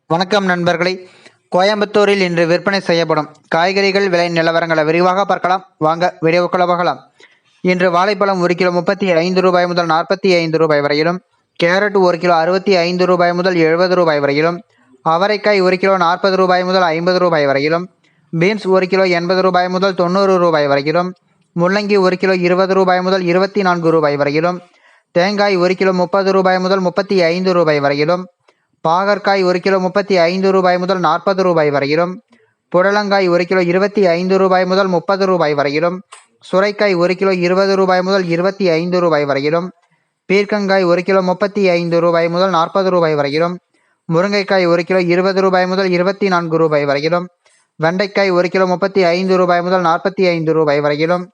வணக்கம் நண்பர்களே. கோயம்புத்தூரில் இன்று விற்பனை செய்யப்படும் காய்கறிகள் விலை நிலவரங்களை விரிவாக பார்க்கலாம். வாங்க வீடியோக்குள்ள பார்க்கலாம். இன்று வாழைப்பழம் 1 கிலோ 35 ரூபாய் முதல் 45 ரூபாய் வரையிலும், கேரட் 1 கிலோ 65 ரூபாய் முதல் 70 ரூபாய் வரையிலும், அவரைக்காய் 1 கிலோ 40 ரூபாய் முதல் 50 ரூபாய் வரையிலும், பீன்ஸ் 1 கிலோ 80 ரூபாய் முதல் 90 ரூபாய் வரையிலும், முள்ளங்கி 1 கிலோ 20 ரூபாய் முதல் 24 ரூபாய் வரையிலும், தேங்காய் 1 கிலோ 30 ரூபாய் முதல் 35 ரூபாய் வரையிலும், பாகற்காய் 1 கிலோ 35 ரூபாய் முதல் 40 ரூபாய் வரையிலும், புடலங்காய் 1 கிலோ 25 ரூபாய் முதல் 30 ரூபாய் வரையிலும், சுரைக்காய் 1 கிலோ 20 ரூபாய் முதல் 25 ரூபாய் வரையிலும், பீர்க்கங்காய் 1 கிலோ 35 ரூபாய் முதல் 40 ரூபாய் வரையிலும், முருங்கைக்காய் 1 கிலோ 20 ரூபாய் முதல் 24 ரூபாய் வரையிலும், வெண்டைக்காய் 1 கிலோ 35 ரூபாய் முதல் 45 ரூபாய் வரையிலும்,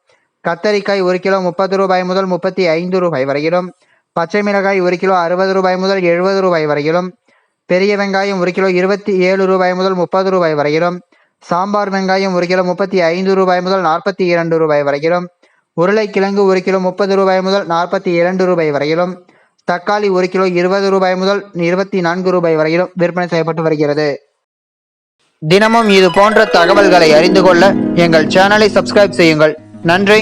கத்தரிக்காய் 1 கிலோ 30 ரூபாய் முதல் 35 ரூபாய் வரையிலும், பச்சை மிளகாய் 1 கிலோ 60 ரூபாய் முதல் 70 ரூபாய் வரையிலும், பெரிய வெங்காயம் 1 கிலோ 27 ரூபாய் முதல் 30 ரூபாய் வரையிலும், சாம்பார் வெங்காயம் 1 கிலோ 35 ரூபாய் முதல் 42 ரூபாய் வரையிலும், உருளைக்கிழங்கு 1 கிலோ 30 ரூபாய் முதல் 42 ரூபாய் வரையிலும், தக்காளி 1 கிலோ 20 ரூபாய் முதல் 24 ரூபாய் வரையிலும் விற்பனை செய்யப்பட்டு வருகிறது. தினமும் இது போன்ற தகவல்களை அறிந்து கொள்ள எங்கள் சேனலை சப்ஸ்கிரைப் செய்யுங்கள். நன்றி,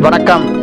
வணக்கம்.